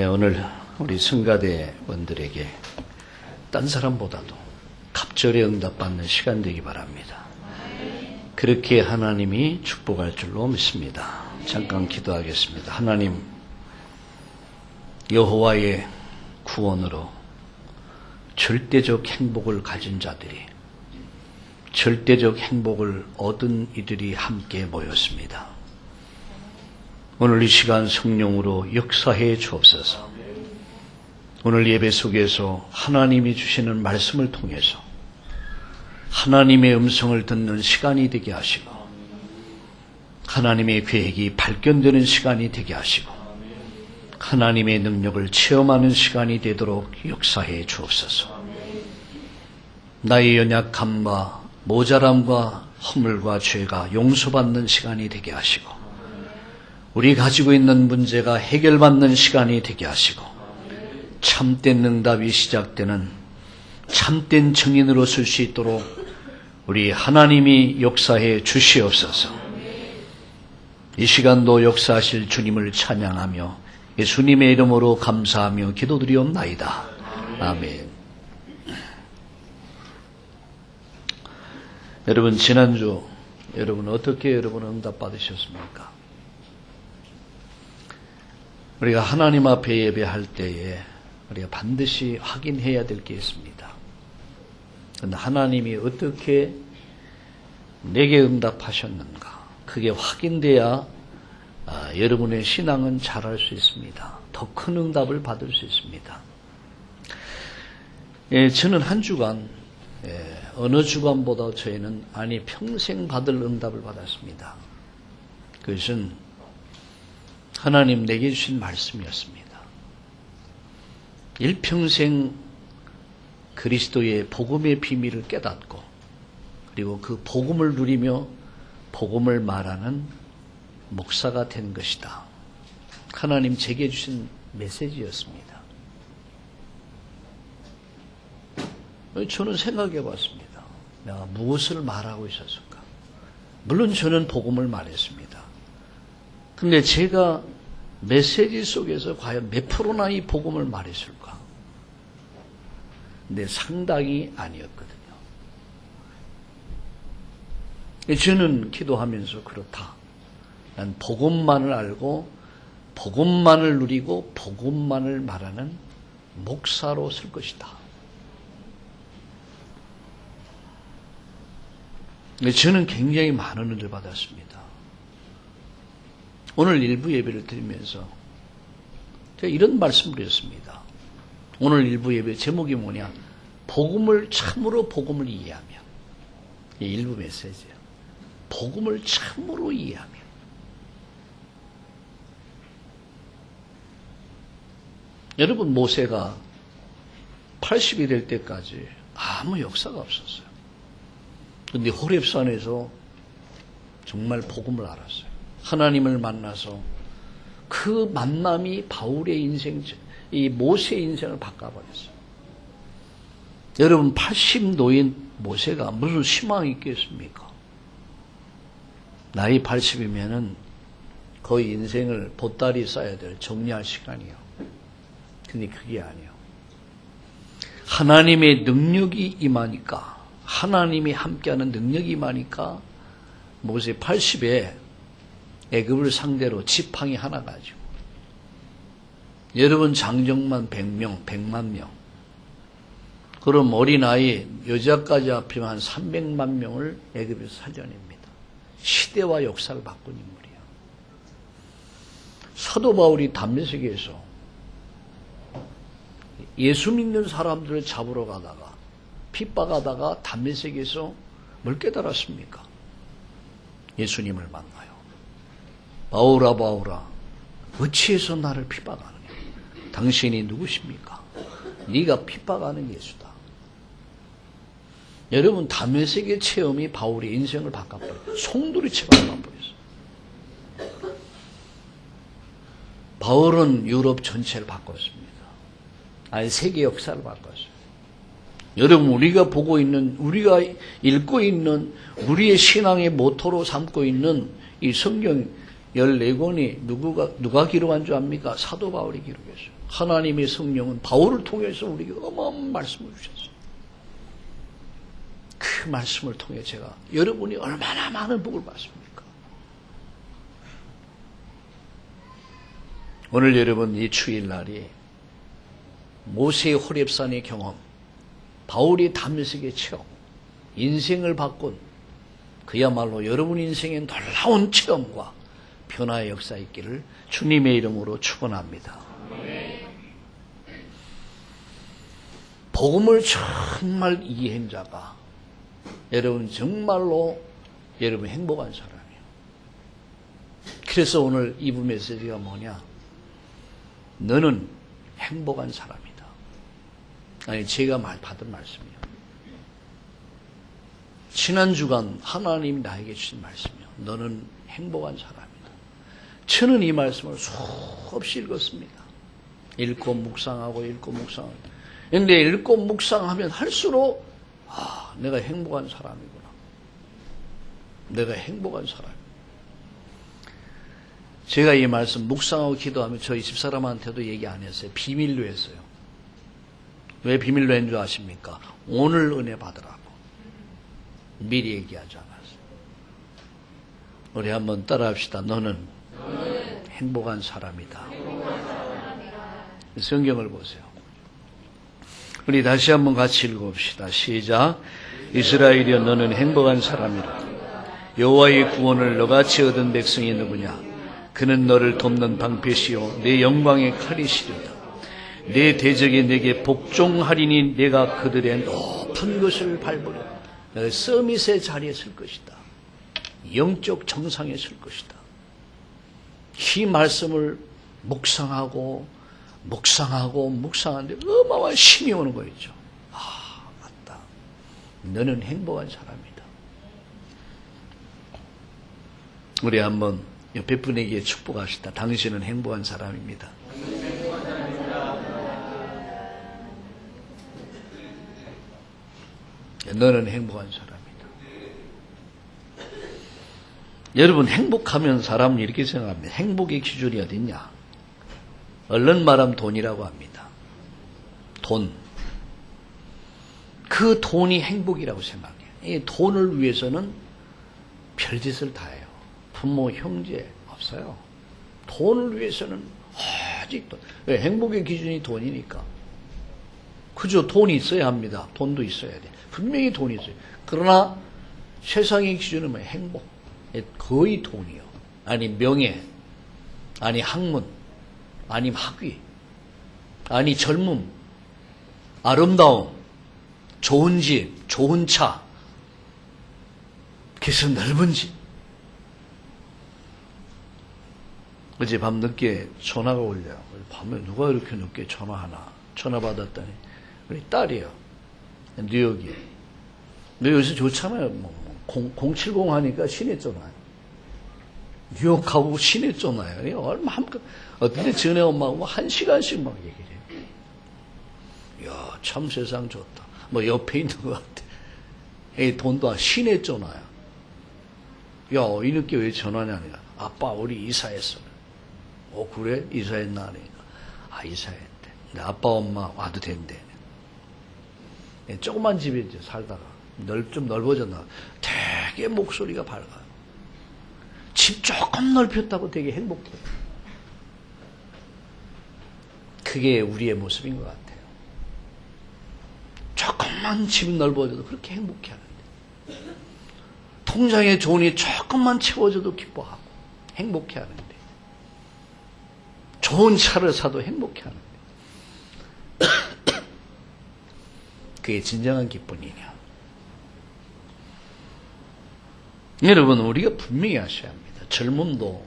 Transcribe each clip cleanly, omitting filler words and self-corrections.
네, 오늘 우리 성가대원들에게 딴 사람보다도 갑절에 응답받는 시간 되기 바랍니다. 그렇게 하나님이 축복할 줄로 믿습니다. 잠깐 기도하겠습니다. 하나님, 여호와의 구원으로 절대적 행복을 가진 자들이, 절대적 행복을 얻은 이들이 함께 모였습니다. 오늘 이 시간 성령으로 역사해 주옵소서. 오늘 예배 속에서 하나님이 주시는 말씀을 통해서 하나님의 음성을 듣는 시간이 되게 하시고, 하나님의 계획이 발견되는 시간이 되게 하시고, 하나님의 능력을 체험하는 시간이 되도록 역사해 주옵소서. 나의 연약함과 모자람과 허물과 죄가 용서받는 시간이 되게 하시고, 우리 가지고 있는 문제가 해결받는 시간이 되게 하시고, 참된 응답이 시작되는 참된 증인으로 쓸 수 있도록 우리 하나님이 역사해 주시옵소서. 이 시간도 역사하실 주님을 찬양하며 예수님의 이름으로 감사하며 기도드리옵나이다. 아멘. 여러분, 지난주 여러분 어떻게 응답 받으셨습니까? 우리가 하나님 앞에 예배할 때에 우리가 반드시 확인해야 될 게 있습니다. 그런데 하나님이 어떻게 내게 응답하셨는가, 그게 확인돼야 여러분의 신앙은 자랄 수 있습니다. 더 큰 응답을 받을 수 있습니다. 저는 한 주간, 어느 주간보다 저희는 평생 받을 응답을 받았습니다. 그것은 하나님 내게 주신 말씀이었습니다. 일평생 그리스도의 복음의 비밀을 깨닫고, 그리고 그 복음을 누리며 복음을 말하는 목사가 된 것이다. 하나님 제게 주신 메시지였습니다. 저는 생각해 봤습니다. 내가 무엇을 말하고 있었을까? 물론 저는 복음을 말했습니다. 근데 제가 메시지 속에서 과연 몇 프로나 이 복음을 말했을까? 근데 상당히 아니었거든요. 저는 기도하면서 그렇다. 난 복음만을 알고 복음만을 누리고 복음만을 말하는 목사로 쓸 것이다. 저는 굉장히 많은 은혜를 받았습니다. 오늘 일부 예배를 드리면서 제가 이런 말씀을 드렸습니다. 오늘 일부 예배 제목이 뭐냐? 복음을 참으로 복음을 이해하며. 이 일부 메시지예요. 복음을 참으로 이해하며. 여러분, 모세가 80이 될 때까지 아무 역사가 없었어요. 그런데 호렙산에서 정말 복음을 알았어요. 하나님을 만나서 그 만남이 바울의 인생, 이 모세의 인생을 바꿔버렸어요. 여러분, 80 노인 모세가 무슨 희망이 있겠습니까? 나이 80이면은 거의 인생을 보따리 싸야 될 정리할 시간이요. 근데 그게 아니에요. 하나님의 능력이 임하니까, 하나님이 함께하는 능력이 임하니까 모세 80에 애굽을 상대로 지팡이 하나 가지고, 여러분 장정만 100명, 100만 명, 그럼 어린아이 여자까지 합치면 한 300만 명을 애굽에서 살려냅니다. 시대와 역사를 바꾼 인물이에요. 사도 바울이 담메색에서 예수 믿는 사람들을 잡으러 가다가 핍박하다가 담메색에서 뭘 깨달았습니까? 예수님을 만나요. 바울아, 바울아, 어찌해서 나를 핍박하느냐? 당신이 누구십니까? 네가 핍박하는 예수다. 여러분, 담메색의 체험이 바울의 인생을 바꿔버렸어요. 송두리째 바꿔버렸어요. 바울은 유럽 전체를 바꿨습니다. 세계 역사를 바꿨어요. 여러분, 우리가 보고 있는, 우리가 읽고 있는, 우리의 신앙의 모토로 삼고 있는 이 성경, 14권이 누가 기록한 줄 압니까? 사도 바울이 기록했어요. 하나님의 성령은 바울을 통해서 우리에게 어마어마한 말씀을 주셨어요. 그 말씀을 통해 제가 여러분이 얼마나 많은 복을 받습니까? 오늘 여러분 이 주일날이 모세의 호렙산의 경험, 바울이 담메색의 체험, 인생을 바꾼 그야말로 여러분 인생의 놀라운 체험과 변화의 역사 있기를 주님의 이름으로 축원합니다. 복음을 정말 이해한 자가 여러분 정말로 여러분 행복한 사람이에요. 그래서 오늘 이부 메시지가 뭐냐? 너는 행복한 사람이다. 아니 제가 받은 말씀이에요. 지난 주간 하나님이 나에게 주신 말씀이요. 너는 행복한 사람이다. 저는 이 말씀을 수없이 읽었습니다. 읽고 묵상하고 읽고 묵상하고. 그런데 읽고 묵상하면 할수록 내가 행복한 사람이구나. 내가 행복한 사람. 제가 이 말씀 묵상하고 기도하면 저희 집사람한테도 얘기 안 했어요. 비밀로 했어요. 왜 비밀로 했는 줄 아십니까? 오늘 은혜 받으라고. 미리 얘기하지 않았어요. 우리 한번 따라합시다. 너는 행복한 사람이다. 성경을 보세요. 우리 다시 한번 같이 읽어봅시다. 시작. 이스라엘이여 너는 행복한 사람이라. 여호와의 구원을 너같이 얻은 백성이 누구냐? 그는 너를 돕는 방패시요 내 영광의 칼이시리다. 내 대적이 내게 복종하리니 내가 그들의 높은 것을 밟으려. 내가 서밋의 자리에 설 것이다. 영적 정상에 설 것이다. 이 말씀을 묵상하고 묵상하는데 어마어마한 힘이 오는 거 있죠. 맞다. 너는 행복한 사람이다. 우리 한번 옆에 분에게 축복하시다. 당신은 행복한 사람입니다. 너는 행복한 사람이다. 여러분 행복하면 사람은 이렇게 생각합니다. 행복의 기준이 어딨냐? 얼른 말하면 돈이라고 합니다. 돈. 그 돈이 행복이라고 생각해요. 이 돈을 위해서는 별짓을 다 해요. 부모, 형제 없어요. 돈을 위해서는 아직도. 왜? 행복의 기준이 돈이니까. 그죠? 돈이 있어야 합니다. 돈도 있어야 돼. 분명히 돈이 있어요. 그러나 세상의 기준은 뭐 행복. 거의 돈이요. 아니 명예, 아니 학문, 아니 학위, 아니 젊음, 아름다움, 좋은 집, 좋은 차, 그래서 넓은 집. 어제 밤 늦게 전화가 올려요. 밤에 누가 이렇게 늦게 전화하나. 전화 받았더니 우리 딸이요. 뉴욕이에요. 근데 요새 좋잖아요. 070 하니까 시내 전화요. 뉴욕하고 시내 전화요. 얼마 어떤데 전에 엄마하고 1시간씩 막 얘기를 해요. 이야, 참 세상 좋다. 뭐 옆에 있는 것 같아. 이 돈도 시내 전화야. 야, 이 늦게 왜 전화냐? 아빠, 우리 이사했어. 그래? 이사했나? 하니까. 이사했대. 근데 아빠, 엄마 와도 된대. 조그만 집에 이제 살다가 좀 넓어졌나. 되게 목소리가 밝아요. 집 조금 넓혔다고 되게 행복해요. 그게 우리의 모습인 것 같아요. 조금만 집 넓어져도 그렇게 행복해 하는데. 통장에 돈이 조금만 채워져도 기뻐하고 행복해 하는데. 좋은 차를 사도 행복해 하는데. 그게 진정한 기쁨이냐. 여러분, 우리가 분명히 하셔야 합니다. 젊음도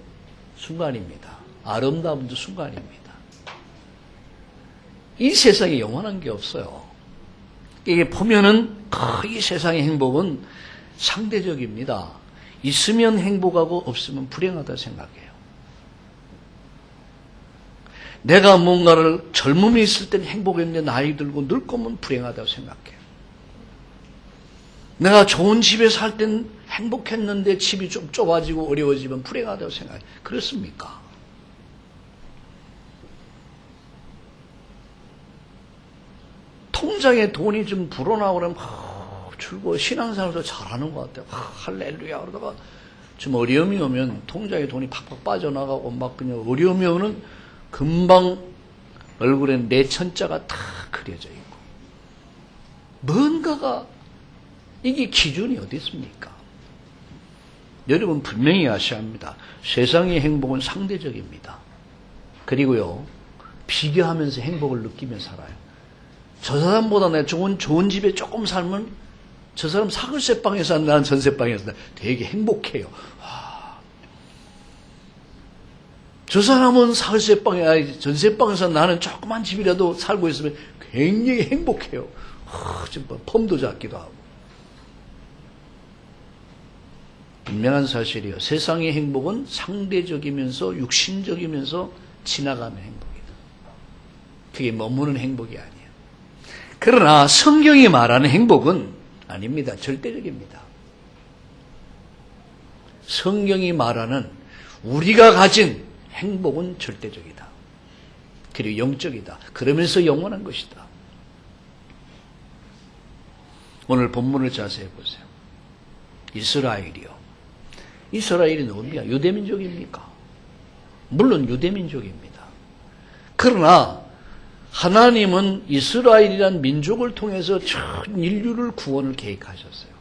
순간입니다. 아름다움도 순간입니다. 이 세상에 영원한 게 없어요. 이게 보면은 이 세상의 행복은 상대적입니다. 있으면 행복하고 없으면 불행하다 생각해요. 내가 뭔가를 젊음이 있을 때는 행복했는데 나이 들고 늙으면 불행하다고 생각해요. 내가 좋은 집에 살 땐 행복했는데 집이 좀 좁아지고 어려워지면 불행하다고 생각해요. 그렇습니까? 통장에 돈이 좀 불어나고 그러면 즐거워. 신앙생활도 잘하는 것 같아요. 할렐루야. 그러다가 좀 어려움이 오면 통장에 돈이 팍팍 빠져나가고 막 그냥 어려움이 오면 금방 얼굴에 내천자가 다 그려져 있고. 뭔가가 이게 기준이 어디 있습니까? 여러분 분명히 아셔야 합니다. 세상의 행복은 상대적입니다. 그리고요, 비교하면서 행복을 느끼며 살아요. 저 사람보다 내가 좋은 집에 조금 살면 저 사람 사글세방에 산다, 나는 전세방에 산다. 되게 행복해요. 와. 저 사람은 사글세방에, 아니, 전세방에 산다, 나는 조그만 집이라도 살고 있으면 굉장히 행복해요. 지금 펌도 잡기도 하고. 분명한 사실이요. 세상의 행복은 상대적이면서 육신적이면서 지나가는 행복이다. 그게 머무는 행복이 아니에요. 그러나 성경이 말하는 행복은 아닙니다. 절대적입니다. 성경이 말하는 우리가 가진 행복은 절대적이다. 그리고 영적이다. 그러면서 영원한 것이다. 오늘 본문을 자세히 보세요. 이스라엘이요. 이스라엘이 누굽니까? 유대민족입니까? 물론 유대민족입니다. 그러나 하나님은 이스라엘이란 민족을 통해서 전 인류를 구원을 계획하셨어요.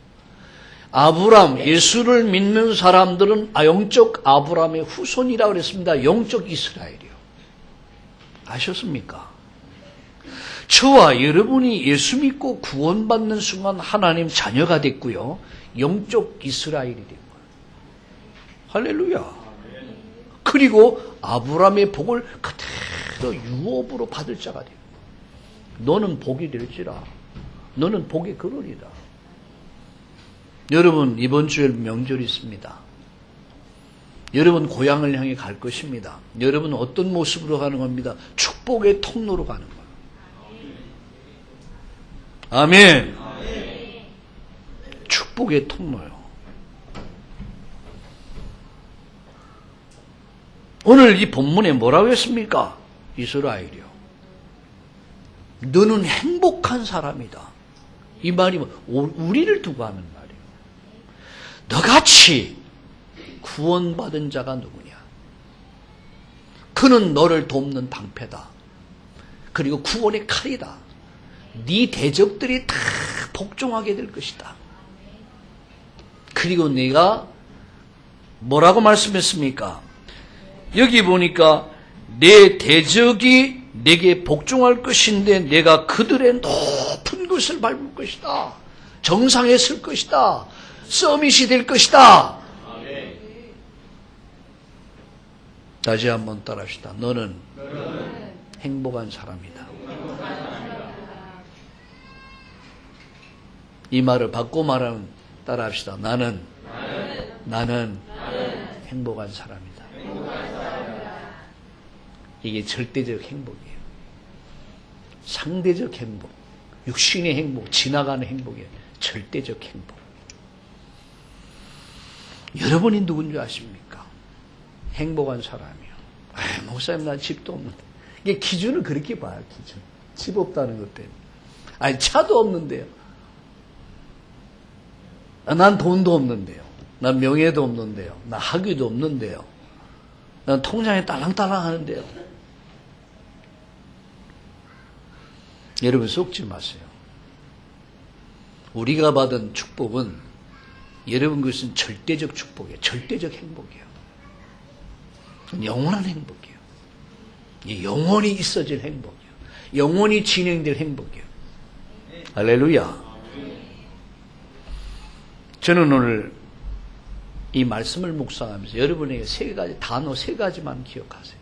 아브람, 예수를 믿는 사람들은 영적 아브람의 후손이라고 그랬습니다. 영적 이스라엘이요. 아셨습니까? 저와 여러분이 예수 믿고 구원받는 순간 하나님 자녀가 됐고요. 영적 이스라엘이 된 거예요. 할렐루야. 그리고 아브람의 복을 그대로 유업으로 받을 자가 돼요. 너는 복이 될지라. 너는 복이 그러리라. 여러분 이번 주에 명절이 있습니다. 여러분 고향을 향해 갈 것입니다. 여러분 어떤 모습으로 가는 겁니다. 축복의 통로로 가는 거예요. 아멘. 축복의 통로요. 오늘 이 본문에 뭐라고 했습니까? 이스라엘이요. 너는 행복한 사람이다. 이 말이 우리를 두고 하는 말이에요. 너같이 구원받은 자가 누구냐? 그는 너를 돕는 방패다. 그리고 구원의 칼이다. 네 대적들이 다 복종하게 될 것이다. 그리고 네가 뭐라고 말씀했습니까? 여기 보니까 내 대적이 내게 복종할 것인데 내가 그들의 높은 것을 밟을 것이다. 정상에 설 것이다. 서밋이 될 것이다. 다시 한번 따라합시다. 너는 행복한 사람이다. 이 말을 바꿔 말하면 따라합시다. 나는 행복한 사람이다. 이게 절대적 행복이에요. 상대적 행복, 육신의 행복, 지나가는 행복이에요. 절대적 행복. 여러분이 누군지 아십니까? 행복한 사람이요. 목사님 난 집도 없는데. 이게 기준을 그렇게 봐요. 기준. 집 없다는 것 때문에. 아니 차도 없는데요. 난 돈도 없는데요. 난 명예도 없는데요. 난 학위도 없는데요. 난 통장에 딸랑딸랑 하는데요. 여러분 속지 마세요. 우리가 받은 축복은 여러분 그것은 절대적 축복이에요. 절대적 행복이에요. 영원한 행복이에요. 영원히 있어질 행복이에요. 영원히 진행될 행복이에요. 할렐루야. 저는 오늘 이 말씀을 묵상하면서 여러분에게 단어 세 가지만 기억하세요.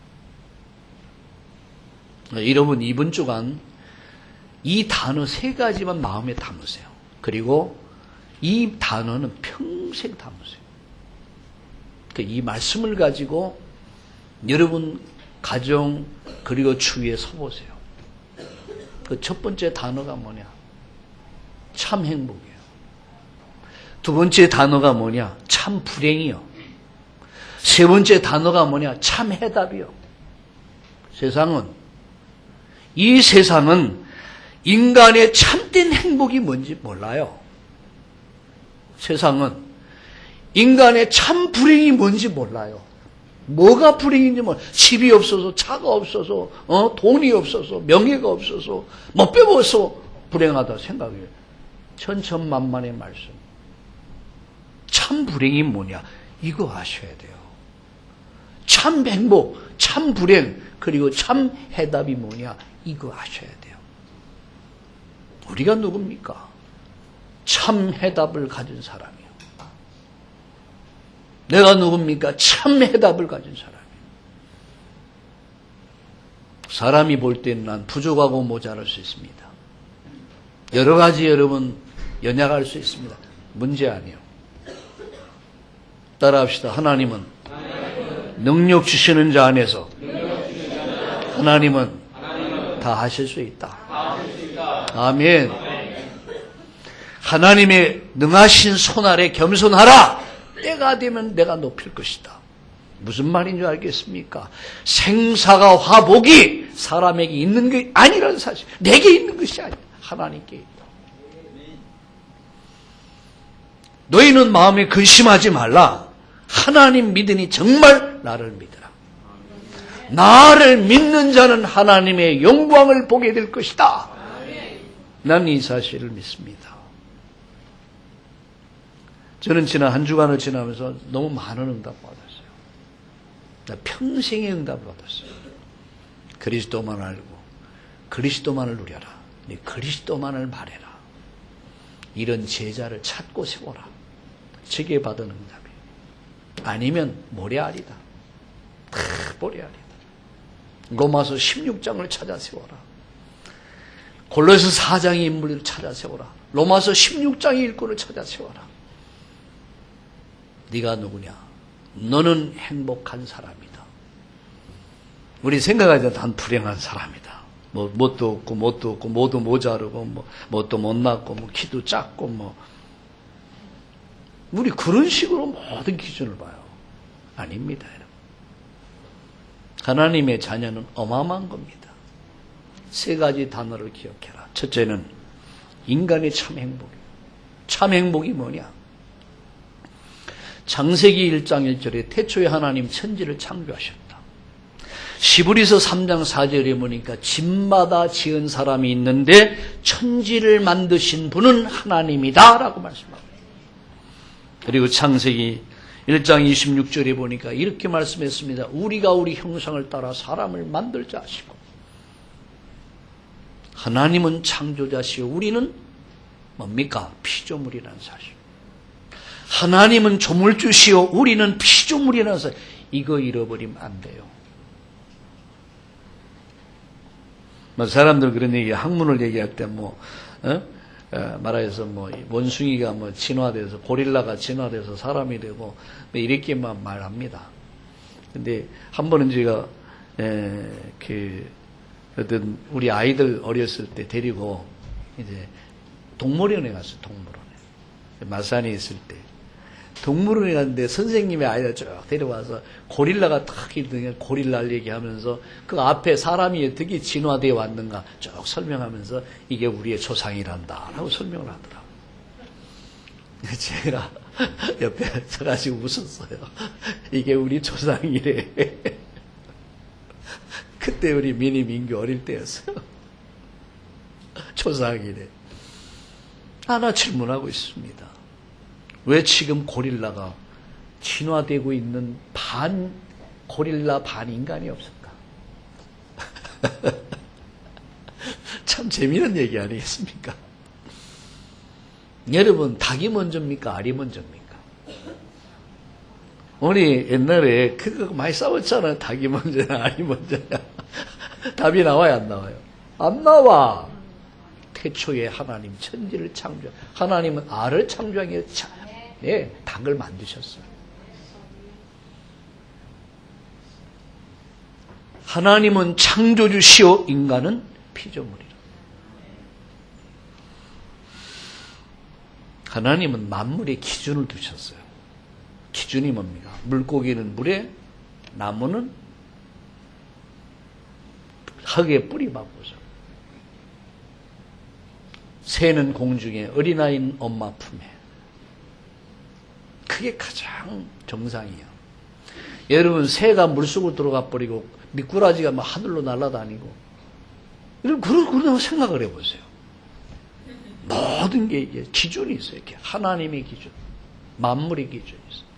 여러분 이번 주간 이 단어 세 가지만 마음에 담으세요. 그리고 이 단어는 평생 담으세요. 이 말씀을 가지고 여러분 가정 그리고 주위에 서보세요. 그 첫 번째 단어가 뭐냐? 참 행복이에요. 두 번째 단어가 뭐냐? 참 불행이요. 세 번째 단어가 뭐냐? 참 해답이요. 이 세상은 인간의 참된 행복이 뭔지 몰라요. 세상은 인간의 참 불행이 뭔지 몰라요. 뭐가 불행인지 몰라요. 집이 없어서, 차가 없어서, 돈이 없어서, 명예가 없어서, 못 배워서 불행하다 생각해요. 천천만만의 말씀. 참 불행이 뭐냐? 이거 아셔야 돼요. 참 행복, 참 불행, 그리고 참 해답이 뭐냐? 이거 아셔야 돼요. 우리가 누굽니까? 참 해답을 가진 사람이요. 내가 누굽니까? 참 해답을 가진 사람이요. 사람이 볼 때는 난 부족하고 모자랄 수 있습니다. 여러 가지 여러분 연약할 수 있습니다. 문제 아니에요. 따라합시다. 하나님은 능력 주시는 자 안에서 하나님은 다 하실 수 있다. 아멘. 하나님의 능하신 손 아래 겸손하라. 때가 되면 내가 높일 것이다. 무슨 말인 줄 알겠습니까? 생사가 화복이 사람에게 있는 게 아니라는 사실. 내게 있는 것이 아니야. 하나님께 있다. 너희는 마음에 근심하지 말라. 하나님 믿으니 정말 나를 믿으라. 나를 믿는 자는 하나님의 영광을 보게 될 것이다. 난 이 사실을 믿습니다. 저는 지난 한 주간을 지나면서 너무 많은 응답 받았어요. 나 평생의 응답을 받았어요. 그리스도만 알고 그리스도만을 누려라. 네 그리스도만을 말해라. 이런 제자를 찾고 세워라. 제게 받은 응답이에요. 아니면 모래알이다. 다 모래알이다. 로마서 16장을 찾아 세워라. 골로새 4장의 인물을 찾아 세워라. 로마서 16장의 일꾼을 찾아 세워라. 네가 누구냐? 너는 행복한 사람이다. 우리 생각하자 난 불행한 사람이다. 뭐 뭣도 없고 뭣도 없고 뭐도 모자르고 뭣도 못났고 키도 작고 우리 그런 식으로 모든 기준을 봐요. 아닙니다, 여러분. 하나님의 자녀는 어마어마한 겁니다. 세 가지 단어를 기억해라. 첫째는 인간의 참 행복이에요. 참 행복이 뭐냐? 창세기 1장 1절에 태초에 하나님 천지를 창조하셨다. 시브리서 3장 4절에 보니까 집마다 지은 사람이 있는데 천지를 만드신 분은 하나님이다 라고 말씀합니다. 그리고 창세기 1장 26절에 보니까 이렇게 말씀했습니다. 우리가 우리 형상을 따라 사람을 만들자 하시고 하나님은 창조자시요 우리는 뭡니까? 피조물이라는 사실. 하나님은 조물주시요 우리는 피조물이라는 사실. 이거 잃어버리면 안 돼요. 사람들 그런 얘기, 학문을 얘기할 때 말하여서 원숭이가 진화돼서 고릴라가 진화돼서 사람이 되고 이렇게만 말합니다. 근데 한 번은 제가 어떤 우리 아이들 어렸을 때 데리고 이제 동물원에 갔어요. 동물원에 마산에 있을 때 동물원에 갔는데 선생님의 아이를 쭉 데려와서 고릴라가 딱 있는 고릴라를 얘기하면서 그 앞에 사람이 어떻게 진화되어 왔는가 쭉 설명하면서 이게 우리의 조상이란다 라고 설명을 하더라고요. 제가 옆에 서가지고 웃었어요. 이게 우리 조상이래. 그때 우리 민규 어릴 때였어요. 조상이래. 하나 질문하고 있습니다. 왜 지금 고릴라가 진화되고 있는 반 고릴라 반 인간이 없을까? 참 재미있는 얘기 아니겠습니까? 여러분 닭이 먼저입니까? 알이 먼저입니까? 우리 옛날에 그거 많이 싸웠잖아요. 닭이 먼저냐 알이 먼저냐. 답이 나와요 안 나와요? 안 나와. 태초에 하나님 천지를 창조. 하나님은 알을 창조하기 위해 닭을 만드셨어요. 하나님은 창조주시오 인간은 피조물이라. 하나님은 만물의 기준을 두셨어요. 기준이 뭡니까? 물고기는 물에, 나무는 흙에 뿌리 박고서, 새는 공중에, 어린아이는 엄마 품에. 그게 가장 정상이에요. 여러분, 새가 물속으로 들어가 버리고 미꾸라지가 막 하늘로 날아다니고, 그런 생각을 해보세요. 모든 게 이제 기준이 있어요. 이렇게 하나님의 기준, 만물의 기준이 있어요.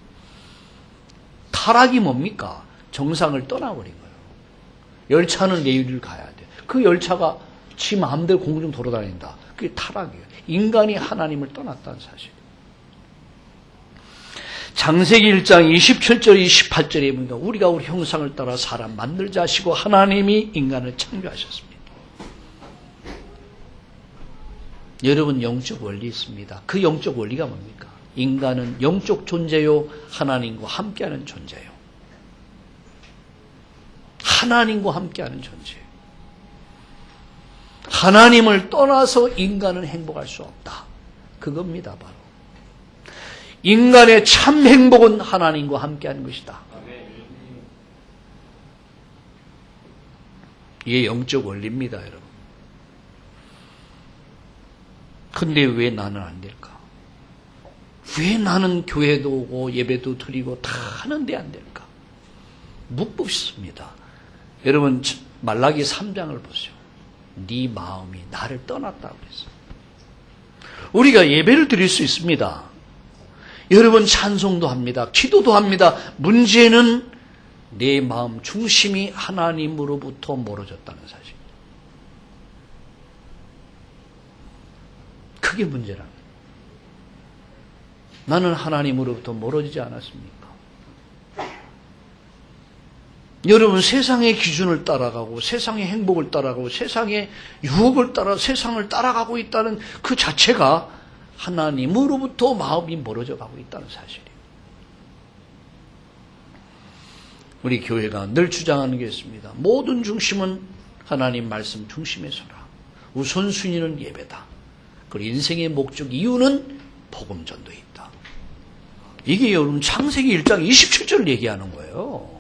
타락이 뭡니까? 정상을 떠나버린 거예요. 열차는 내일을 가야 돼. 그 열차가 지 마음대로 공중 돌아다닌다. 그게 타락이에요. 인간이 하나님을 떠났다는 사실이에요. 창세기 1장 27절 28절에 보니까 우리가 우리 형상을 따라 사람 만들자 하시고 하나님이 인간을 창조하셨습니다. 여러분, 영적 원리 있습니다. 그 영적 원리가 뭡니까? 인간은 영적 존재요, 하나님과 함께하는 존재요. 하나님과 함께하는 존재예요. 하나님을 떠나서 인간은 행복할 수 없다. 그겁니다, 바로. 인간의 참 행복은 하나님과 함께하는 것이다. 이게 영적 원리입니다, 여러분. 근데 왜 나는 안 될까? 왜 나는 교회도 오고 예배도 드리고 다 하는데 안 될까? 묻습니다. 여러분, 말라기 3장을 보세요. 네 마음이 나를 떠났다고 그랬어요. 우리가 예배를 드릴 수 있습니다. 여러분, 찬송도 합니다. 기도도 합니다. 문제는 내 마음 중심이 하나님으로부터 멀어졌다는 사실. 그게 문제라는 거예요. 나는 하나님으로부터 멀어지지 않았습니까? 여러분, 세상의 기준을 따라가고 세상의 행복을 따라가고 세상의 유혹을 따라 세상을 따라가고 있다는 그 자체가 하나님으로부터 마음이 멀어져 가고 있다는 사실이에요. 우리 교회가 늘 주장하는 게 있습니다. 모든 중심은 하나님 말씀 중심에 서라. 우선순위는 예배다. 그리고 인생의 목적 이유는 복음 전도에 있다. 이게 여러분 창세기 1장 27절을 얘기하는 거예요.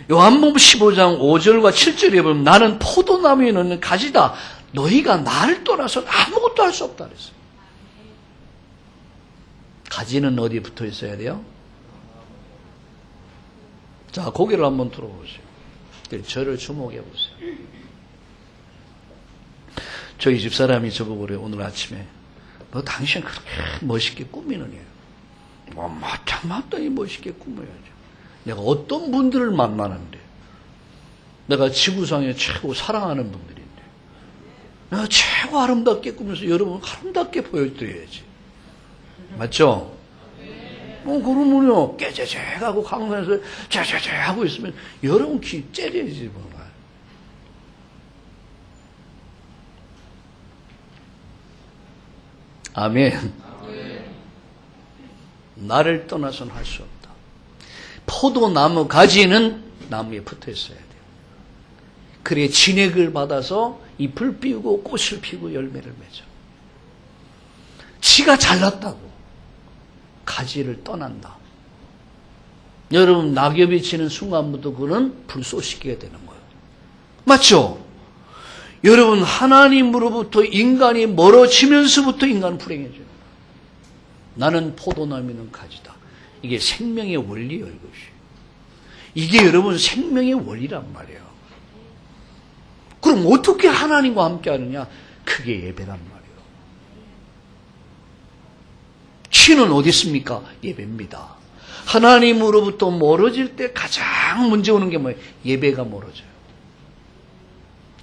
요한복음 15장 5절과 7절에 보면 나는 포도나무에 넣는 가지다. 너희가 나를 떠나서 아무것도 할 수 없다 그랬어요. 가지는 어디에 붙어 있어야 돼요? 자, 고개를 한번 들어보세요. 저를 주목해 보세요. 저희 집사람이 저보고 그래요. 오늘 아침에 너 당신 그렇게 멋있게 꾸미는 애야. 마땅히 멋있게 꾸며야죠. 내가 어떤 분들을 만나는데 내가 지구상에 최고 사랑하는 분들인데 내가 최고 아름답게 꾸면서 여러분 아름답게 보여드려야지. 맞죠? 그러면요 깨재재하고 강산에서 재재재 하고 있으면 여러분 귀 째려야지 뭔가. 아멘. 나를 떠나서는 할 수 없다. 포도나무 가지는 나무에 붙어 있어야 돼요. 그래 진액을 받아서 잎을 피우고 꽃을 피우고 열매를 맺어. 지가 잘났다고 가지를 떠난다. 여러분 낙엽이 지는 순간부터 그는 불쏘시개가 되는 거예요. 맞죠? 여러분 하나님으로부터 인간이 멀어지면서부터 인간은 불행해져요. 나는 포도나무는 가지다. 이게 생명의 원리예요. 이것이. 이게 여러분 생명의 원리란 말이에요. 그럼 어떻게 하나님과 함께 하느냐? 그게 예배란 말이에요. 신은 어디 있습니까? 예배입니다. 하나님으로부터 멀어질 때 가장 문제 오는 게 뭐예요? 예배가 멀어져요.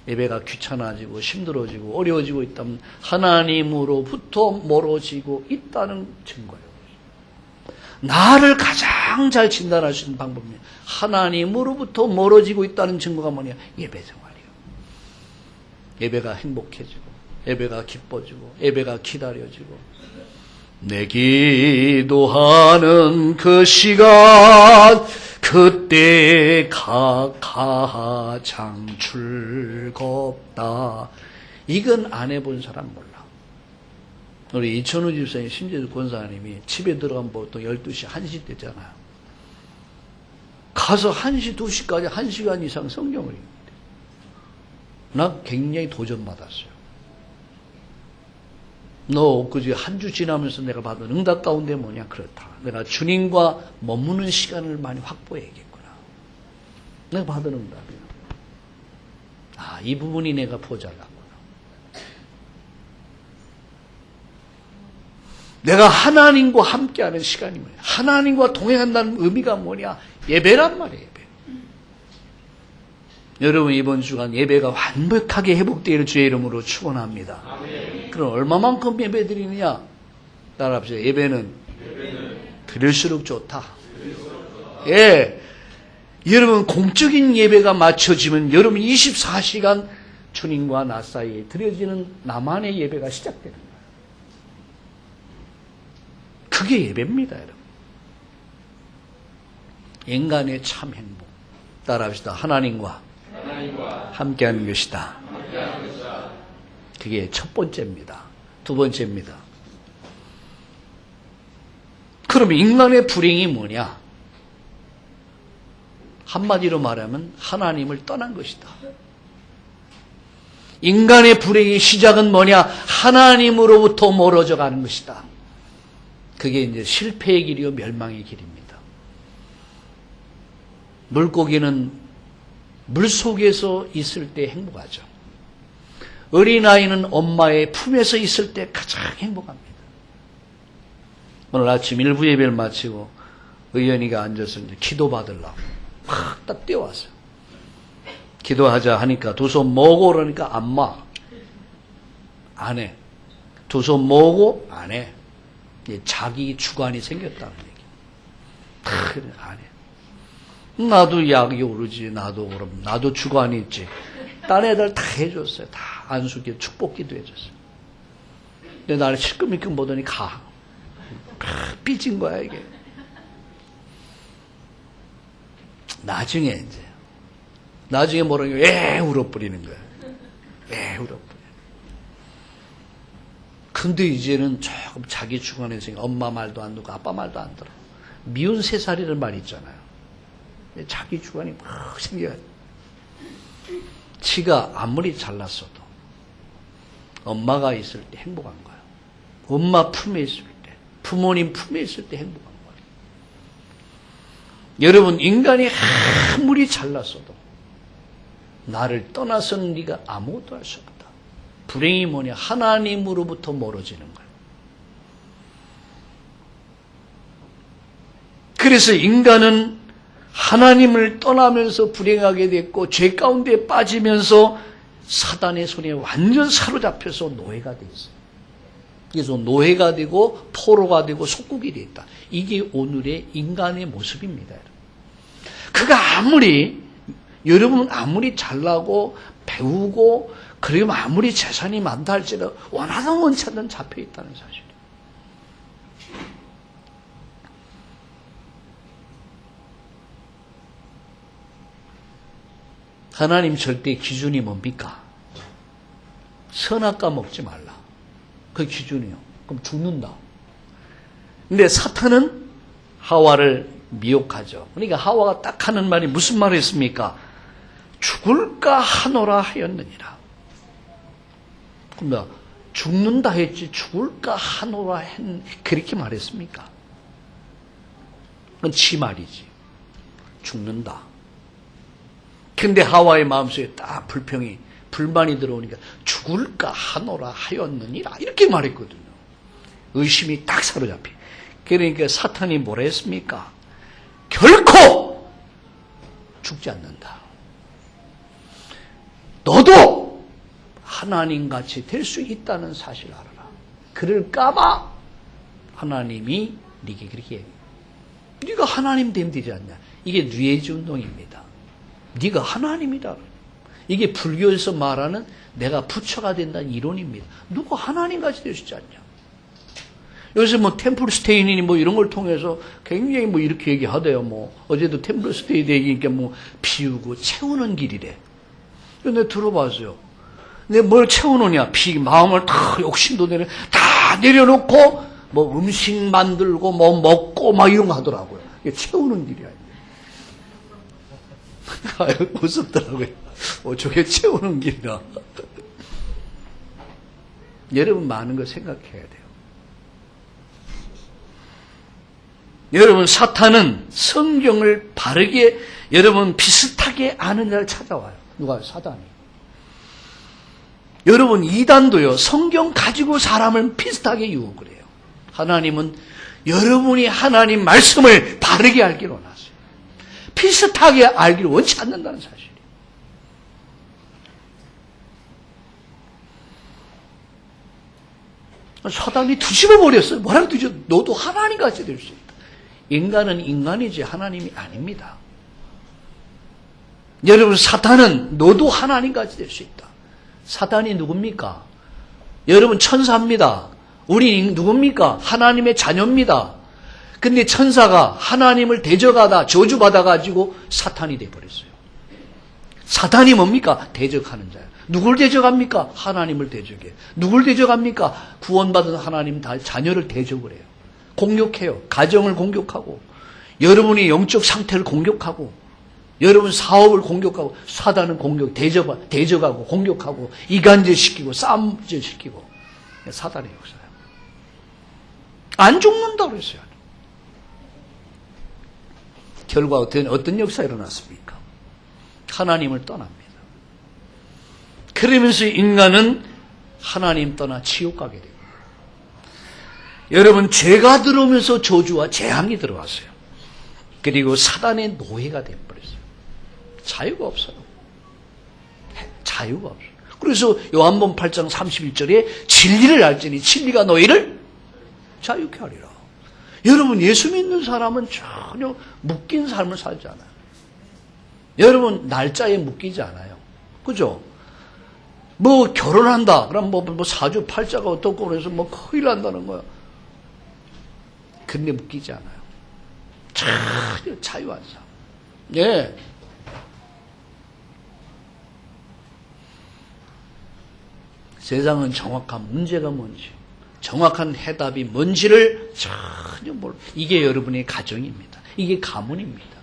예배가 귀찮아지고 힘들어지고 어려워지고 있다면 하나님으로부터 멀어지고 있다는 증거예요. 나를 가장 잘 진단할 수 있는 방법이에요. 하나님으로부터 멀어지고 있다는 증거가 뭐냐? 예배 생활이에요. 예배가 행복해지고 예배가 기뻐지고 예배가 기다려지고 내 기도하는 그 시간 그때 가장 즐겁다. 이건 안 해본 사람 몰라. 우리 이천우 집사님, 심재주 권사님이 집에 들어가면 보통 12시, 1시 되잖아요. 가서 1시, 2시까지 1시간 이상 성경을 읽는데 나 굉장히 도전받았어요. 너 그저 한 주 지나면서 내가 받은 응답 가운데 뭐냐? 그렇다. 내가 주님과 머무는 시간을 많이 확보해야겠구나. 내가 받은 응답이야. 아, 이 부분이 내가 보잘났구나. 내가 하나님과 함께하는 시간이 뭐냐? 하나님과 동행한다는 의미가 뭐냐? 예배란 말이에요. 예배. 여러분 이번 주간 예배가 완벽하게 회복되기를 주의 이름으로 축원합니다. 그럼 얼마만큼 예배 드리느냐? 따라합시다. 예배는 드릴수록 좋다. 예. 여러분 공적인 예배가 맞춰지면 여러분 24시간 주님과 나 사이에 드려지는 나만의 예배가 시작되는 거예요. 그게 예배입니다, 여러분. 인간의 참 행복. 따라합시다. 하나님과 함께하는 것이다. 그게 첫 번째입니다. 두 번째입니다. 그럼 인간의 불행이 뭐냐? 한마디로 말하면 하나님을 떠난 것이다. 인간의 불행의 시작은 뭐냐? 하나님으로부터 멀어져 가는 것이다. 그게 이제 실패의 길이요 멸망의 길입니다. 물고기는 물속에서 있을 때 행복하죠. 어린아이는 엄마의 품에서 있을 때 가장 행복합니다. 오늘 아침 일부 예배를 마치고 의연이가 앉아서 이제 기도 받으려고 막 딱 뛰어왔어요. 기도하자 하니까 두 손 모으고 그러니까 안 해. 두 손 모으고 안 해. 자기 주관이 생겼다는 얘기. 그래, 안 해. 나도 약이 오르지. 나도 주관이 있지. 딴 애들 다 해줬어요. 다 안수기, 축복기도 해줬어요. 근데 나를 실끔실끔 보더니 가. 삐진 거야, 이게. 나중에 뭐라고, 울어버리는 거야. 울어버려. 근데 이제는 조금 자기 주관에서 엄마 말도 안 듣고 아빠 말도 안 들어. 미운 3살이라는 말 있잖아요. 자기 주관이 막 생겨요. 지가 아무리 잘났어도 엄마가 있을 때 행복한 거예요. 엄마 품에 있을 때, 부모님 품에 있을 때 행복한 거예요. 여러분, 인간이 아무리 잘났어도 나를 떠나서는 네가 아무것도 할 수 없다. 불행이 뭐냐? 하나님으로부터 멀어지는 거예요. 그래서 인간은 하나님을 떠나면서 불행하게 됐고 죄 가운데 빠지면서 사단의 손에 완전 사로잡혀서 노예가 돼 있어요. 그래서 노예가 되고 포로가 되고 속국이 됐다. 이게 오늘의 인간의 모습입니다. 여러분 아무리 잘나고 배우고 그리고 아무리 재산이 많다 할지라도 원하든 원치 않든 잡혀 있다는 사실이에요. 하나님 절대 기준이 뭡니까? 선악과 먹지 말라. 그 기준이요. 그럼 죽는다. 근데 사탄은 하와를 미혹하죠. 그러니까 하와가 딱 하는 말이 무슨 말을 했습니까? 죽을까 하노라 하였느니라. 그럼 죽는다 했지 죽을까 하노라 그렇게 말했습니까? 그건 지 말이지. 죽는다. 근데 하와의 마음속에 딱 불만이 들어오니까 죽을까 하노라 하였느니라 이렇게 말했거든요. 의심이 딱 사로잡혀. 그러니까 사탄이 뭐라 했습니까? 결코 죽지 않는다. 너도 하나님같이 될 수 있다는 사실을 알아라. 그럴까봐 하나님이 네게 그렇게 얘기해. 네가 하나님 되면 되지 않냐. 이게 뉘에지 운동입니다. 네가 하나님이다. 이게 불교에서 말하는 내가 부처가 된다는 이론입니다. 누가 하나님같이 될 수 있지 않냐. 요새 템플스테인이니 이런 걸 통해서 굉장히 이렇게 얘기하대요. 어제도 템플스테인 얘기니까 비우고 채우는 길이래. 근데 들어봤어요. 근데 뭘 채우느냐? 마음을 다 욕심도 내는 다 다 내려놓고 뭐 음식 만들고 뭐 먹고 막 이런 거 하더라고요. 이게 채우는 길이야. 아유, 무섭더라고요. 저게 채우는 길이라. 여러분 많은 거 생각해야 돼요. 여러분 사탄은 성경을 바르게 여러분 비슷하게 아는 자를 찾아와요. 누가요? 사단이. 여러분 이단도요. 성경 가지고 사람을 비슷하게 유혹을 해요. 하나님은 여러분이 하나님 말씀을 바르게 알기를 원하세요. 비슷하게 알기를 원치 않는다는 사실이에요. 사단이 뒤집어 버렸어요. 뭐라고 뒤집어? 너도 하나님같이 될 수 있다. 인간은 인간이지 하나님이 아닙니다. 여러분 사탄은 너도 하나님같이 될 수 있다. 사탄이 누굽니까? 여러분 천사입니다. 우리 누굽니까? 하나님의 자녀입니다. 근데 천사가 하나님을 대적하다 저주받아가지고 사탄이 돼버렸어요. 사탄이 뭡니까? 대적하는 자예요. 누굴 대적합니까? 하나님을 대적해요. 누굴 대적합니까? 구원받은 하나님 자녀를 대적을 해요. 공격해요. 가정을 공격하고 여러분의 영적 상태를 공격하고 여러분 사업을 공격하고 사단은 대적하고 공격하고 이간질시키고 싸움질시키고 사단의 역사예요. 안 죽는다고 그랬어요. 결과 어떤 역사가 일어났습니까? 하나님을 떠납니다. 그러면서 인간은 하나님 떠나 지옥 가게 됩니다. 여러분 죄가 들어오면서 저주와 재앙이 들어왔어요. 그리고 사단의 노예가 되어버렸어요. 자유가 없어요. 자유가 없어요. 그래서 요한복음 8장 31절에 진리를 알지니 진리가 너희를 자유케 하리라. 여러분 예수 믿는 사람은 전혀 묶인 삶을 살지 않아요. 여러분 날짜에 묶이지 않아요. 그죠? 뭐 결혼한다. 그럼 뭐 사주 팔자가 어떻고 그래서 뭐 큰일 난다는 거야. 근데 묶이지 않아요. 전혀 자유한 삶. 예. 세상은 정확한 문제가 뭔지, 정확한 해답이 뭔지를 전혀 몰라. 이게 여러분의 가정입니다. 이게 가문입니다.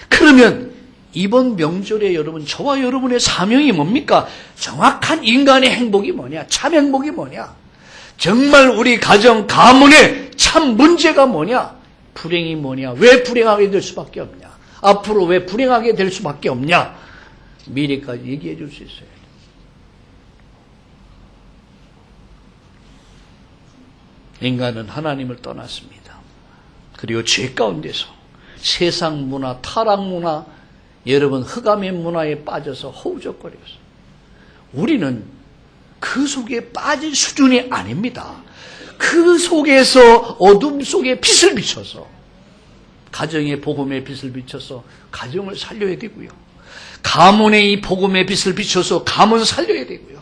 그러면 이번 명절에 여러분, 저와 여러분의 사명이 뭡니까? 정확한 인간의 행복이 뭐냐? 참 행복이 뭐냐? 정말 우리 가정, 가문의 참 문제가 뭐냐? 불행이 뭐냐? 왜 불행하게 될 수밖에 없냐? 앞으로 왜 불행하게 될 수밖에 없냐? 미래까지 얘기해 줄 수 있어요. 인간은 하나님을 떠났습니다. 그리고 죄 가운데서 세상 문화, 타락 문화, 여러분 흑암의 문화에 빠져서 허우적거렸어요. 우리는 그 속에 빠질 수준이 아닙니다. 그 속에서 어둠 속에 빛을 비춰서 가정의 복음의 빛을 비춰서 가정을 살려야 되고요. 가문의 이 복음의 빛을 비춰서 가문 살려야 되고요.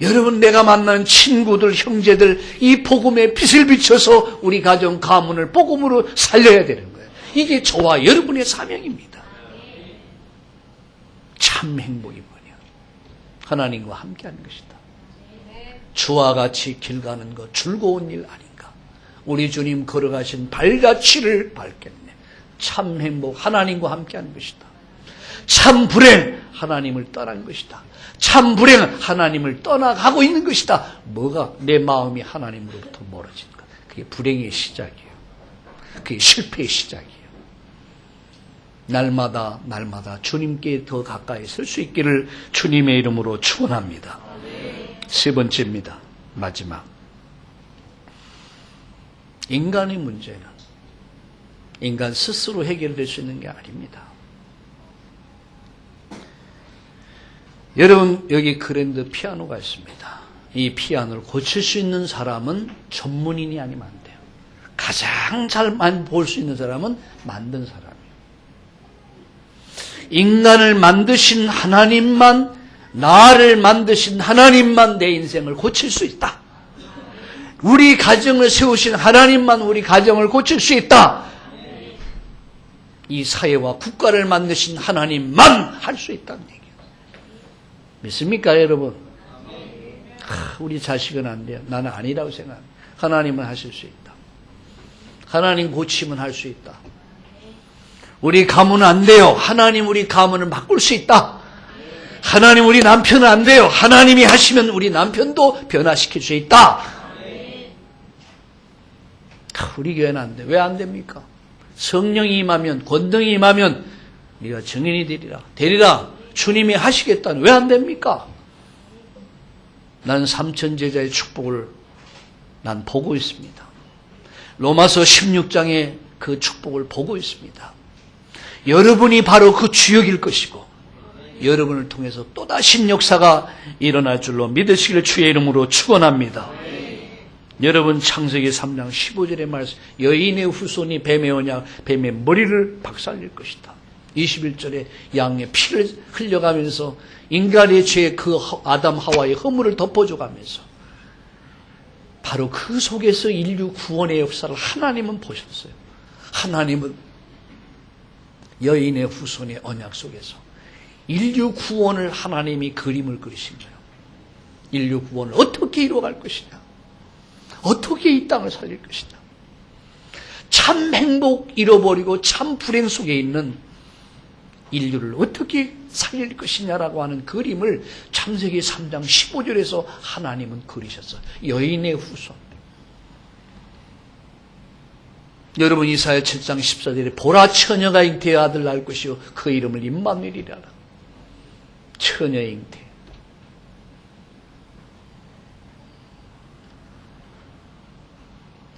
여러분 내가 만난 친구들, 형제들 이 복음의 빛을 비춰서 우리 가정, 가문을 복음으로 살려야 되는 거예요. 이게 저와 여러분의 사명입니다. 참 행복이 뭐냐? 하나님과 함께하는 것이다. 주와 같이 길 가는 것 즐거운 일 아닌가? 우리 주님 걸어가신 발자취를 밟겠네. 참 행복 하나님과 함께하는 것이다. 참 불행 하나님을 떠난 것이다. 참 불행 하나님을 떠나가고 있는 것이다. 뭐가? 내 마음이 하나님으로부터 멀어진 것. 그게 불행의 시작이에요. 그게 실패의 시작이에요. 날마다 주님께 더 가까이 설 수 있기를 주님의 이름으로 축원합니다. 세 번째입니다. 마지막. 인간의 문제는 인간 스스로 해결될 수 있는 게 아닙니다. 여러분 여기 그랜드 피아노가 있습니다. 이 피아노를 고칠 수 있는 사람은 전문인이 아니면 안 돼요. 가장 잘 볼 수 있는 사람은 만든 사람이에요. 인간을 만드신 하나님만, 나를 만드신 하나님만 내 인생을 고칠 수 있다. 우리 가정을 세우신 하나님만 우리 가정을 고칠 수 있다. 이 사회와 국가를 만드신 하나님만 할 수 있다는 얘기예요. 믿습니까 여러분? 우리 자식은 안 돼요. 나는 아니라고 생각합니다. 하나님은 하실 수 있다. 하나님 고치면 할 수 있다. 우리 가문은 안 돼요. 하나님 우리 가문을 바꿀 수 있다. 하나님 우리 남편은 안 돼요. 하나님이 하시면 우리 남편도 변화시킬 수 있다. 우리 교회는 안 돼. 왜 안 됩니까? 성령이 임하면, 권능이 임하면 우리가 증인이 되리라. 주님이 하시겠다는 왜 안 됩니까? 나는 삼천 제자의 축복을 난 보고 있습니다. 로마서 16장의 그 축복을 보고 있습니다. 여러분이 바로 그 주역일 것이고 여러분을 통해서 또다시 역사가 일어날 줄로 믿으시길 주의 이름으로 축원합니다. 여러분 창세기 3장 15절의 말씀, 여인의 후손이 뱀의 언약, 뱀의 머리를 박살낼 것이다. 21절에 양의 피를 흘려가면서 인간의 죄, 그 아담 하와의 허물을 덮어줘가면서 바로 그 속에서 인류 구원의 역사를 하나님은 보셨어요. 하나님은 여인의 후손의 언약 속에서 인류 구원을 하나님이 그림을 그리신 거예요. 인류 구원을 어떻게 이루어갈 것이냐, 어떻게 이 땅을 살릴 것이냐, 참 행복 잃어버리고 참 불행 속에 있는 인류를 어떻게 살릴 것이냐라고 하는 그림을 창세기 3장 15절에서 하나님은 그리셨어요. 여인의 후손. 여러분 이사야 7장 14절에 보라 처녀가 잉태의 아들 낳을 것이요 그 이름을 임마누엘이라. 처녀의 잉태.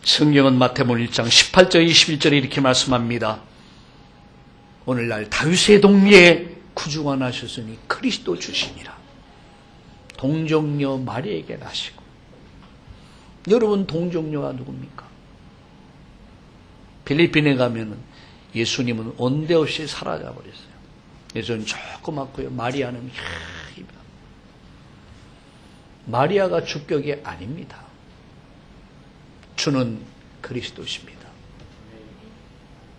성경은 마태복음 1장 18절 21절에 이렇게 말씀합니다. 오늘날 다윗의 동리에 구주가 나셨으니 그리스도 주시니라. 동정녀 마리아에게 나시고. 여러분 동정녀가 누굽니까? 필리핀에 가면은 예수님은 온데 없이 사라져 버렸어요. 예수는 조그맣고요. 마리아는 마리아가 주격이 아닙니다. 주는 그리스도십니다.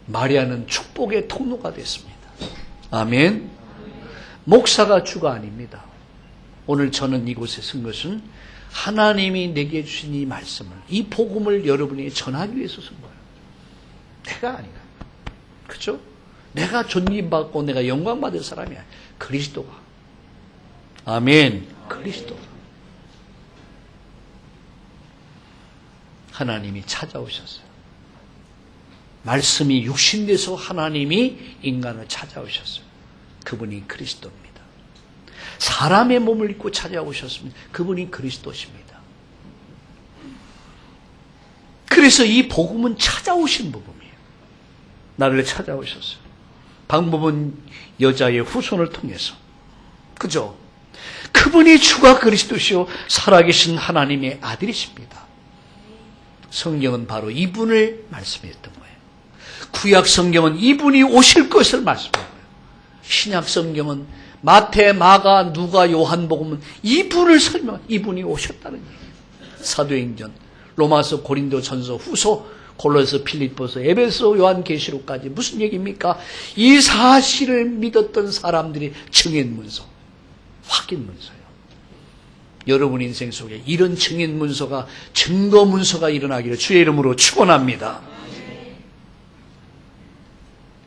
마리아는 축복의 통로가 됐습니다. 아멘. 목사가 주가 아닙니다. 오늘 저는 이곳에 쓴 것은 하나님이 내게 주신 이 말씀을, 이 복음을 여러분에게 전하기 위해서 쓴 거예요. 내가 아니라. 그죠? 내가 존귀받고 내가 영광받을 사람이 아니야. 그리스도가. 아멘. 그리스도가. 하나님이 찾아오셨어요. 말씀이 육신돼서 하나님이 인간을 찾아오셨어요. 그분이 그리스도입니다. 사람의 몸을 입고 찾아오셨습니다. 그분이 그리스도십니다. 그래서 이 복음은 찾아오신 복음이에요. 나를 찾아오셨어요. 방법은 여자의 후손을 통해서. 그죠? 그분이 주가 그리스도시요 살아계신 하나님의 아들이십니다. 성경은 바로 이분을 말씀했던 거예요. 구약 성경은 이분이 오실 것을 말씀하고요. 신약 성경은 마태, 마가, 누가, 요한복음은 이분을 설명, 이분이 오셨다는 얘기예요. 사도행전, 로마서, 고린도, 전서, 후서, 골로새, 필립보서, 에베소, 요한계시록까지 무슨 얘기입니까? 이 사실을 믿었던 사람들이 증인문서, 확인문서예요. 여러분 인생 속에 이런 증인문서가, 증거문서가 일어나기를 주의 이름으로 축원합니다.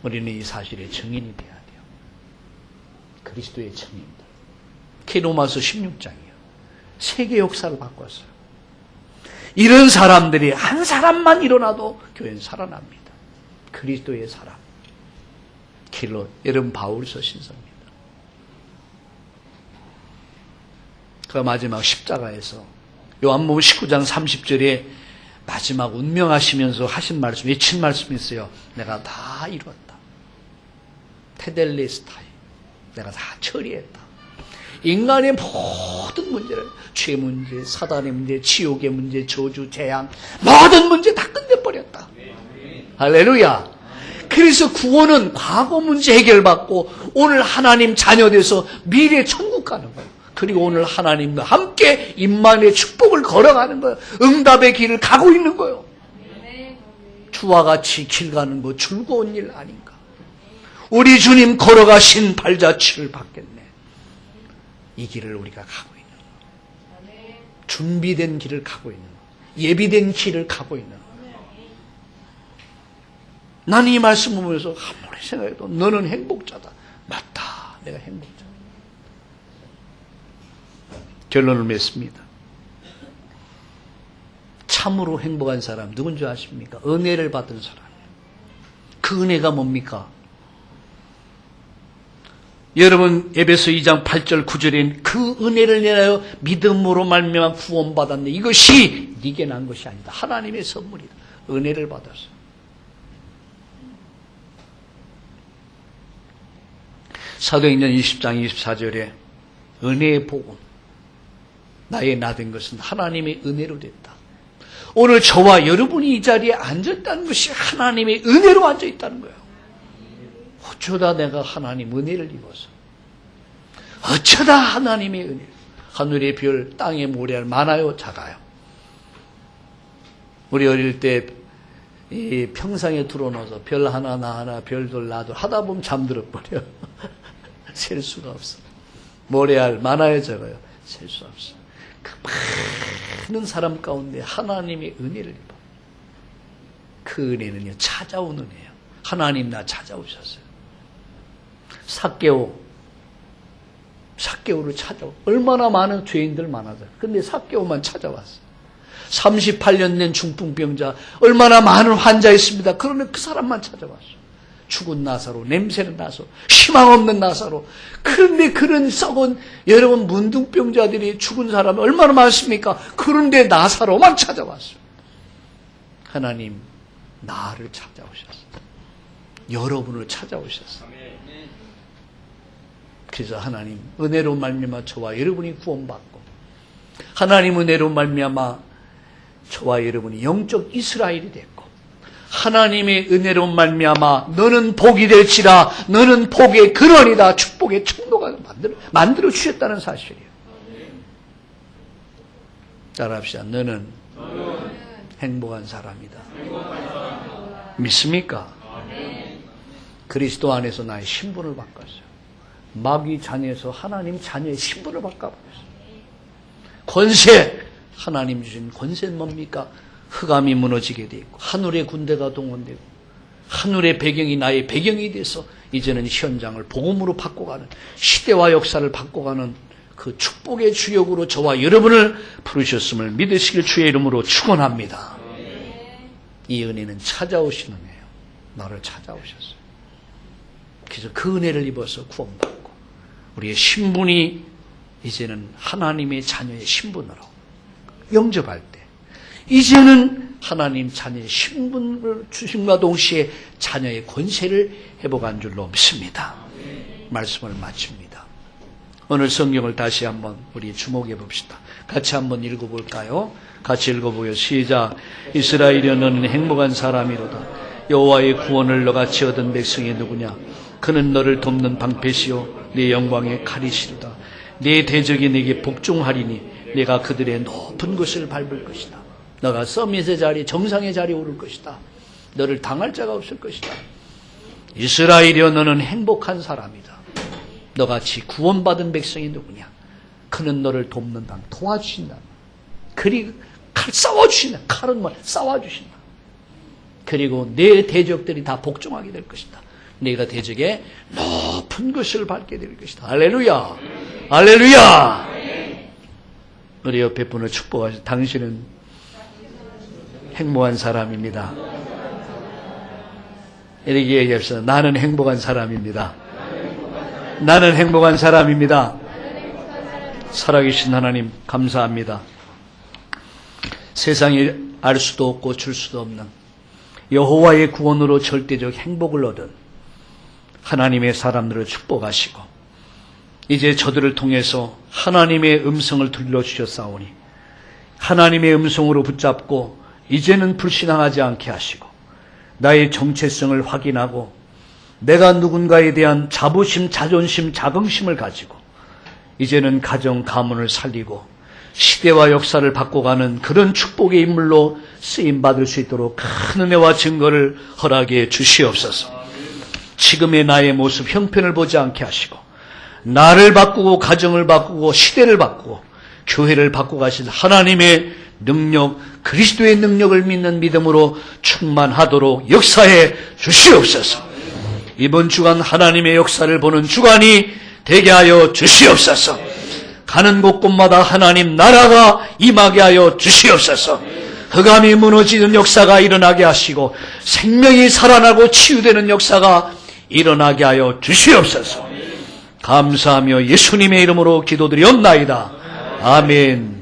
우리는 이 사실의 증인이 되어야 돼요. 그리스도의 증인들. 로마서 16장이에요. 세계 역사를 바꿨어요. 이런 사람들이 한 사람만 일어나도 교회는 살아납니다. 그리스도의 사람. 여러분 바울서 신서입니다. 그 마지막 십자가에서 요한복음 19장 30절에 마지막 운명하시면서 하신 말씀, 외친 말씀이 있어요. 내가 다 이뤘다. 테델레스타이. 내가 다 처리했다. 인간의 모든 문제를, 죄 문제, 사단의 문제, 지옥의 문제, 저주, 재앙, 모든 문제 다 끝내버렸다. 할렐루야. 그래서 구원은 과거 문제 해결받고 오늘 하나님 자녀 돼서 미래 천국 가는 거예요. 그리고 오늘 하나님과 함께 임마누엘의 축복을 걸어가는 거예요. 응답의 길을 가고 있는 거예요. 주와 같이 길 가는 거 즐거운 일 아닌가. 우리 주님 걸어가신 발자취를 받겠네. 이 길을 우리가 가고 있는 거예요. 준비된 길을 가고 있는, 예비된 길을 가고 있는. 나는 이 말씀을 보면서 아무리 생각해도 너는 행복자다. 맞다. 내가 행복자다. 결론을 맺습니다. 참으로 행복한 사람 누군 줄 아십니까? 은혜를 받은 사람이에요. 그 은혜가 뭡니까? 여러분 에베소 2장 8절 9절에 그 은혜를 인하여 믿음으로 말미암아 구원받았네. 이것이 네게 난 것이 아니다. 하나님의 선물이다. 은혜를 받았어. 사도행전 20장 24절에 은혜의 복음, 나의 나 된 것은 하나님의 은혜로 됐다. 오늘 저와 여러분이 이 자리에 앉아있다는 것이 하나님의 은혜로 앉아있다는 거예요. 어쩌다 내가 하나님 은혜를 입어서, 어쩌다 하나님의 은혜, 하늘의 별, 땅의 모래알 많아요, 작아요? 우리 어릴 때 이 평상에 들어놓아서 별 하나 나 하나 별들 나둘 하다 보면 잠들어 버려. 셀 수가 없어. 모래알 많아요, 적어요? 셀 수 없어. 그 많은 사람 가운데 하나님의 은혜를 입어. 그 은혜는요, 찾아온 은혜예요. 하나님 나 찾아오셨어요. 삭개오를 찾아오. 얼마나 많은 죄인들 많아져. 근데 삭개오만 찾아왔어요. 38년 된 중풍병자, 얼마나 많은 환자 있습니다. 그러나 그 사람만 찾아왔어요. 죽은 나사로, 냄새는 나서, 희망 없는 나사로. 그런데 그런 썩은 여러분 문둥병자들이 죽은 사람이 얼마나 많습니까? 그런데 나사로만 찾아왔어요. 하나님 나를 찾아오셨어요. 여러분을 찾아오셨어요. 그래서 하나님 은혜로 말미암아 저와 여러분이 구원받고, 하나님 은혜로 말미암아 저와 여러분이 영적 이스라엘이 됐고, 하나님의 은혜로 말미암아 너는 복이 될지라, 너는 복의 근원이다, 축복의 청도가 만들어 주셨다는 사실이에요. 따라합시다. 너는 행복한 사람이다. 믿습니까? 그리스도 안에서 나의 신분을 바꿨어요. 마귀 자녀에서 하나님 자녀의 신분을 바꿔버렸어요. 권세, 하나님 주신 권세는 뭡니까? 흑암이 무너지게 되어 있고, 하늘의 군대가 동원되고, 하늘의 배경이 나의 배경이 돼서 이제는 현장을 복음으로 바꿔가는, 시대와 역사를 바꿔가는 그 축복의 주역으로 저와 여러분을 부르셨음을 믿으시길 주의 이름으로 축원합니다. 이 은혜는 찾아오신 은혜예요. 나를 찾아오셨어요. 그래서 그 은혜를 입어서 구원받고, 우리의 신분이 이제는 하나님의 자녀의 신분으로 영접할 때, 이제는 하나님 자녀의 신분을 주심과 동시에 자녀의 권세를 회복한 줄로 믿습니다. 말씀을 마칩니다. 오늘 성경을 다시 한번 우리 주목해 봅시다. 같이 한번 읽어볼까요? 같이 읽어보요. 시작. 이스라엘이여 너는 행복한 사람이로다. 여호와의 구원을 너같이 얻은 백성이 누구냐? 그는 너를 돕는 방패시요 네 영광의 칼이시로다. 네 대적이 네게 복종하리니 내가 그들의 높은 곳을 밟을 것이다. 너가 서밋의 자리, 정상의 자리에 오를 것이다. 너를 당할 자가 없을 것이다. 이스라엘이여 너는 행복한 사람이다. 너같이 구원받은 백성이 누구냐? 그는 너를 돕는다. 도와주신다. 그리고 칼 싸워주신다. 칼은 뭐 싸워주신다. 그리고 내 대적들이 다 복종하게 될 것이다. 네가 대적의 높은 것을 밟게 될 것이다. 할렐루야. 할렐루야. 우리 옆에 분을 축복하시오. 당신은 행복한 사람입니다. 이렇게 얘기합시다. 나는 행복한 사람입니다. 나는 행복한 사람입니다. 살아계신 하나님 감사합니다. 세상에 알 수도 없고 줄 수도 없는 여호와의 구원으로 절대적 행복을 얻은 하나님의 사람들을 축복하시고, 이제 저들을 통해서 하나님의 음성을 들려주셨사오니 하나님의 음성으로 붙잡고 이제는 불신앙하지 않게 하시고, 나의 정체성을 확인하고 내가 누군가에 대한 자부심, 자존심, 자긍심을 가지고 이제는 가정, 가문을 살리고 시대와 역사를 바꿔가는 그런 축복의 인물로 쓰임받을 수 있도록 큰 은혜와 증거를 허락해 주시옵소서. 지금의 나의 모습, 형편을 보지 않게 하시고 나를 바꾸고 가정을 바꾸고 시대를 바꾸고 교회를 바꿔가실 하나님의 능력, 그리스도의 능력을 믿는 믿음으로 충만하도록 역사해 주시옵소서. 이번 주간 하나님의 역사를 보는 주간이 되게 하여 주시옵소서. 가는 곳곳마다 하나님 나라가 임하게 하여 주시옵소서. 흑암이 무너지는 역사가 일어나게 하시고 생명이 살아나고 치유되는 역사가 일어나게 하여 주시옵소서. 감사하며 예수님의 이름으로 기도드리옵나이다. 아멘.